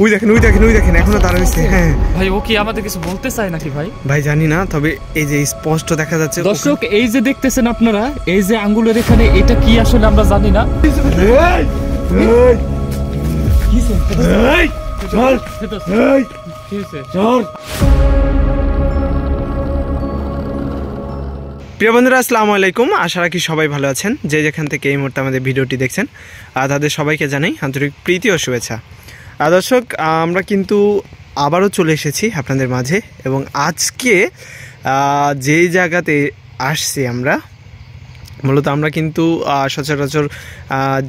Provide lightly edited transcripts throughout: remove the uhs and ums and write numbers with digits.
ওই দেখেন এখনো দাঁড়া হয়েছে। হ্যাঁ ভাই, ও কি আমাদের কিছু বলতে চায় নাকি ভাই? ভাই জানি না, তবে এই যে স্পষ্ট দেখা যাচ্ছে। দর্শক, এই যে দেখতেছেন আপনারা, এই যে আঙ্গুলের এখানে, এটা কি আসলে আমরা জানি না। প্রিয় বন্ধুরা, আসসালামু আলাইকুম। আশা রাখি সবাই ভালো আছেন। যে যেখান থেকে এই মুহূর্তে আমাদের ভিডিওটি দেখছেন, তাদের সবাইকে জানাই আন্তরিক প্রীতি ও শুভেচ্ছা। দর্শক, আমরা কিন্তু আবারও চলে এসেছি আপনাদের মাঝে, এবং আজকে যেই জায়গাতে আসছি মূলত আমরা কিন্তু সচরাচর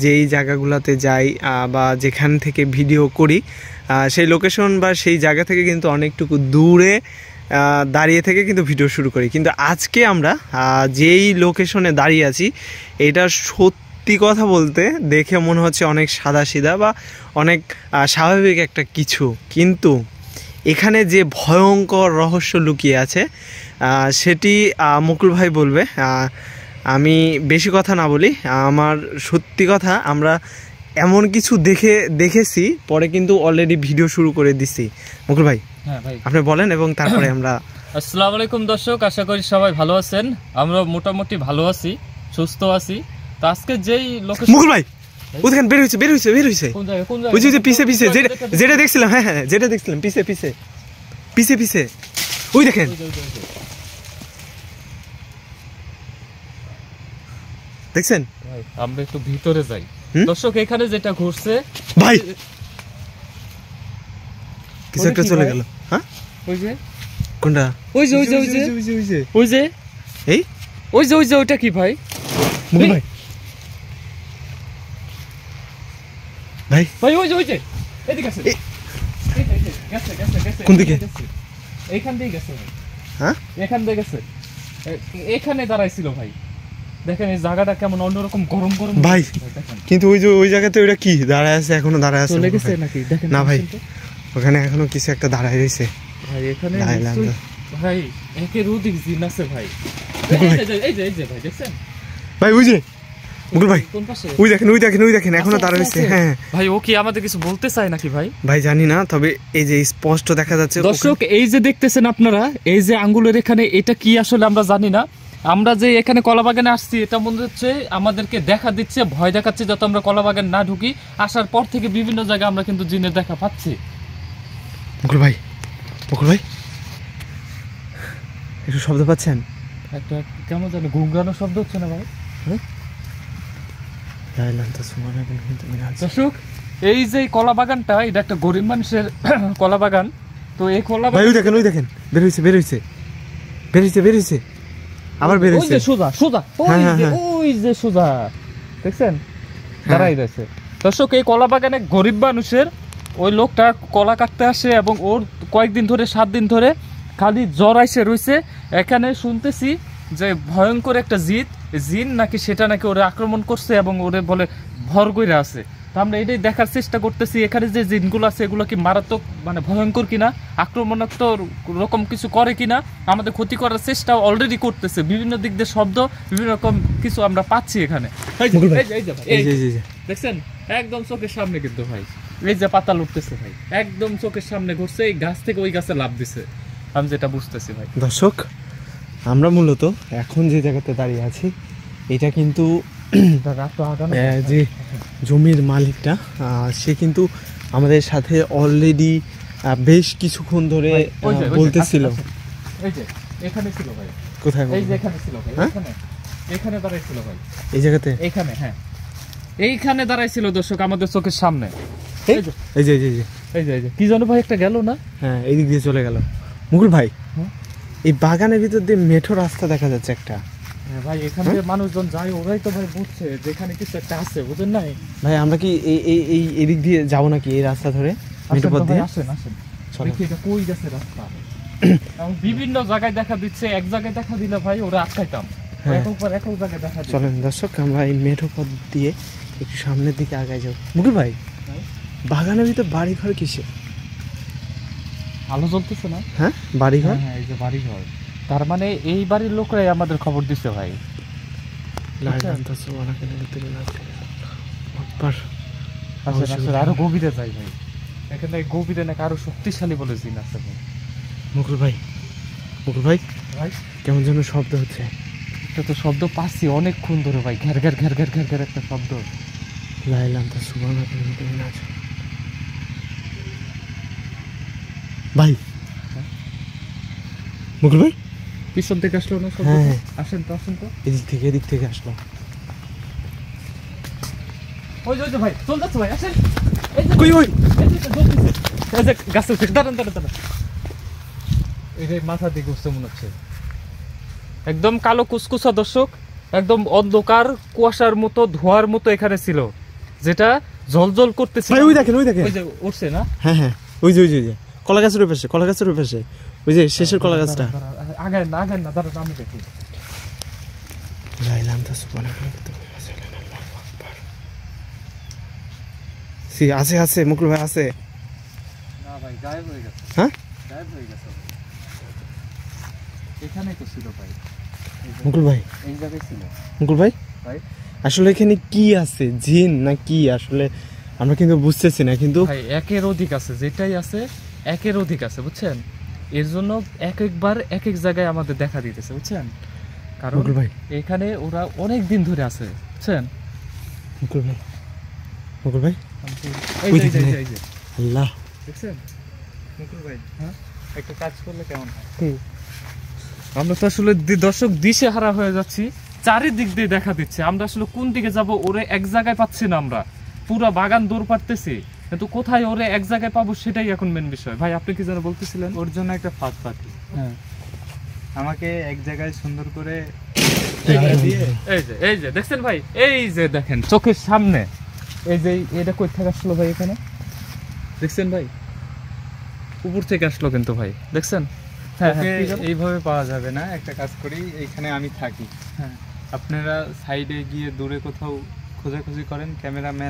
যেই জায়গাগুলোতে যাই বা যেখান থেকে ভিডিও করি, সেই লোকেশন বা সেই জায়গা থেকে কিন্তু অনেকটুকু দূরে দাঁড়িয়ে থেকে কিন্তু ভিডিও শুরু করি। কিন্তু আজকে আমরা যেই লোকেশনে দাঁড়িয়ে আছি, এটা সত্যি কথা বলতে দেখে মনে হচ্ছে অনেক সাদাসিধা বা অনেক স্বাভাবিক একটা কিছু, কিন্তু এখানে যে ভয়ঙ্কর রহস্য লুকিয়ে আছে সেটি মুকুল ভাই বলবে। আমি বেশি কথা না বলি, আমার সত্যি কথা, আমরা এমন কিছু দেখেছি, পরে কিন্তু অলরেডি ভিডিও শুরু করে দিছি। মুকুল ভাই, হ্যাঁ ভাই, আপনি বলেন, এবং তারপরে আমরা। আসসালামু আলাইকুম দর্শক, আশা করি সবাই ভালো আছেন। আমরা মোটামুটি ভালো আছি, সুস্থ আছি। তো আজকে যেই লোকেশন, মুকুল ভাই ওখানে বের হইছে কোন জায়গা ওই যে পিছে যেটা দেখছিলাম। হ্যাঁ যেটা দেখছিলাম পিছে ওই দেখেন। দেখছেন ভাই, আমরা একটু ভিতরে যাই। দর্শক, এখানে যেটা ঘটছে ভাই, কিছু একটা চলে গেল। হ্যাঁ, ওই যে কোনটা? ওই যে এই ওইটা কি ভাই? মুকুল ভাই, ভাই ভাই, ওই যে এদিকে আছে। কোন দিকে? এইখান দিয়ে গেছে ভাই। হ্যাঁ, এখান দিয়ে গেছে, এখানে দাঁড়াইছিল ভাই। দেখেন এই জায়গাটা কেমন অন্যরকম গরম ভাই। কিন্তু ওই জায়গাতে ওইটা কি দাঁড়ায় আছে? এখনো দাঁড়ায় আছে? চলে গেছে নাকি? দেখেন না ভাই, ওখানে এখনো কিছু একটা দাঁড়ায় রয়েছে ভাই। এখানে ভাই একের অধিক জিন আছে ভাই। এই যে ভাই, দেখছেন ভাই? ওই যে মুকুল ভাই, কোন পাশে? ওই দেখেন এখনো দাঁড়ায় রয়েছে। হ্যাঁ ভাই, ও কি আমাদের কিছু বলতে চায় নাকি ভাই? ভাই জানি না, তবে এই যে স্পষ্ট দেখা যাচ্ছে। দর্শক, এই যে দেখতেছেন আপনারা, এই যে আঙ্গুলের এখানে, এটা কি আসলে আমরা জানি না। আমরা যে এখানে কলাবাগানে আসছি, এটা মনে হচ্ছে আমাদেরকে দেখা দিচ্ছে, ভয় দেখাচ্ছে যাতে আমরা কলাবাগান না ঢুকি। আসার পর থেকে বিভিন্ন জায়গায় আমরা কিন্তু জিনের দেখা পাচ্ছি। মুকুল ভাই একটু শব্দ পাচ্ছেন? একটা কেমন জানি গুঙ্গানো শব্দ হচ্ছে না ভাই? দর্শক, এই যে কলা বাগানটা, এটা একটা গরিব মানুষের কলা বাগান। তো এই কলা বাগান, ওই দেখেন বের হইছে আবার বের হইছে। সোজা ওই যে সোজা, দেখছেন দাঁড়াই রয়েছে। দর্শক, এই কলা বাগানে গরিব মানুষের ওই লোকটা কলা কাটতে আসে, এবং ওর কয়েকদিন ধরে 7 দিন ধরে খালি জ্বর আইসে রয়েছে। এখানে শুনতেছি যে ভয়ঙ্কর একটা জিন নাকি, সেটা নাকি ওরে আক্রমণ করছে এবং ওরে বলে ভর কইরা আছে। তো আমরা এটাই দেখার চেষ্টা করতেছি, এখানে যে জিনগুলো আছে এগুলো কি মারাত্মক, মানে ভয়ঙ্কর কিনা, আক্রমণাত্মক রকম কিছু করে কিনা, আমাদের ক্ষতি করার চেষ্টা অলরেডি করতেছে। বিভিন্ন দিক দিয়ে শব্দ, বিভিন্ন রকম কিছু আমরা পাচ্ছি এখানে। দেখছেন একদম চোখের সামনে, কিন্তু ভাই এই যে পাতা লুটতেছে ভাই, একদম চোখের সামনে ঘুরছে। এই গাছ থেকে ওই গাছে লাফ দিছে, আমি যেটা বুঝতেছি ভাই। দর্শক, আমরা মূলত এখন যে জায়গাতে দাঁড়িয়ে আছি, এটা কিন্তু যে জমির মালিকটা, সে কিন্তু আমাদের সাথে অলরেডি বেশ কিছুক্ষণ ধরে বলতেছিল। এই যে এখানে ছিল ভাই। কোথায়? এই যে এখানে ছিল ভাই, এখানে দাঁড়াইছিল ভাই, এই জায়গাতে, এখানে। হ্যাঁ, এইখানে দাঁড়াইছিল দর্শক, আমাদের চোখের সামনে। এই যে কি জানো ভাই, একটা গেল না? হ্যাঁ, এই দিক দিয়ে চলে গেল। মুকুল ভাই, এই বাগানের ভিতর দিয়ে মেঠো রাস্তা দেখা যাচ্ছে একটা। হ্যাঁ ভাই, এখানে মানুষজন যায়, ওরাই তো ভাই বুঝছে যেখানে কিছু একটা আছে, বুঝেন নাই ভাই? আমরা কি এই দিক দিয়ে যাবো নাকি, এই রাস্তা ধরে মেঠো পথ দিয়ে? আসেন দেখি এটা কই গেছে রাস্তা। বিভিন্ন জায়গায় দেখা দিচ্ছে, এক জায়গায় দেখা দিলে ভাই ওরা আটকাইতাম, এক জায়গায় দেখা দিচ্ছে। চলেন দর্শক, আমরা এই মেঠো পথ দিয়ে একটু সামনের দিকে আগায় যাবো। মুকুল ভাই, বাগানের ভিতর বাড়ি ঘর কিসে? আলো জ্বলতেছে না? হ্যাঁ, বাড়ি ঘর। হ্যাঁ, এই যে বাড়ি ঘর, তার মানে এই বাড়ির লোকরাই আমাদের খবর দিচ্ছে ভাই। আরো গভীরে যাই ভাই। এখানে গভীরে নাকি আরো শক্তিশালী বলে জিন আছে ভাই। মুকুল ভাই, মুকুল ভাই, ভাই কেমন যেন শব্দ হচ্ছে। এটা তো শব্দ পাচ্ছি অনেকক্ষণ ধরে ভাই, ঘের ঘের ঘের ঘের ঘের ঘের একটা শব্দ। লাইলাম তো সুবহানাল্লাহ। ভাই, মুকুল ভাই, পিছন থেকে আসলো না শব্দ? হ্যাঁ। আসেন তো, আসেন তো। এদিক থেকে আসলো। ওই যে, ওই যে ভাই চল যাচ্ছে ভাই, আসেন। কই ওই? এই যে জ্বলতেছে। এই যে গাছের উপরে, দাঁড়ান দাঁড়ান দাঁড়ান। এই যে মাথা দিকে উঠছে মনে হচ্ছে। একদম কালো কুচকুচা দর্শক, একদম অন্ধকার কুয়াশার মতো ধোঁয়ার মতো এখানে ছিল, যেটা জলজল করতেছিল। ভাই ওই দেখেন, ওই দেখেন। ওই যে উঠছে না? হ্যাঁ, ওই যে কলা গাছের ওই পাশে, ওই যে শেষের কলা গাছটা। আগে না দাঁড়ান, আমি দেখি। লাইলাম তো সুবহানাল্লাহ। আছে মুকুল ভাই আছে। না ভাই, গায়েব হয়ে গেছে। হ্যাঁ, গায়েব হয়ে গেছে। এখানেই তো ছিল ভাই। মুকুল ভাই, এই জায়গায় ছিল মুকুল ভাই, ভাই। আসলে এখানে কি আছে, জিন না কি আসলে আমরা কিন্তু বুঝতেছি না। কিন্তু ভাই একের অধিক আছে, যেটাই আছে একের অধিক আছে, বুঝছেন? এর জন্য একবার এক এক জায়গায় আমাদের দেখা দিতেছে, বুঝছেন? কারণ মুকুল ভাই, এখানে ওরা অনেক দিন ধরে আছে, বুঝছেন? মুকুল ভাই, মুকুল ভাই, এই ওই যে, দেখেন, এই যে আল্লাহ। দেখছেন? মুকুল ভাই, হ্যাঁ? একটা কাজ করলে কেমন হয়? আমরা তো আসলে দর্শক দিশেহারা হয়ে যাচ্ছি, চারিদিক দিয়ে দেখা দিচ্ছে, আমরা আসলে কোন দিকে যাব ওরে এক জায়গায় পাচ্ছি না। আমরা পুরা বাগান দৌড় পারতেছি, কিন্তু কোথায় ওরে এক জায়গায় পাবো সেটাই এখন মেন বিষয়। ভাই আপনি কি যেন বলতেছিলেন? ওর জন্য একটা ফাঁদ পাতি, হ্যাঁ, আমাকে এক জায়গায় সুন্দর করে দিয়ে এই যে দেখছেন ভাই, এই যে দেখেন চোখের সামনে, এই যে এটা কই থেকে আসলো ভাই? এখানে দেখছেন ভাই, উপর থেকে আসলো কিন্তু ভাই, দেখছেন? হ্যাঁ ওকে হ্যাঁ, কি যেন? এইভাবে পাওয়া যাবে না। একটা কাজ করি, এইখানে আমি থাকি, হ্যাঁ। আপনারা সাইডে গিয়ে দূরে কোথাও খোঁজাখুঁজি করেন, ক্যামেরাম্যান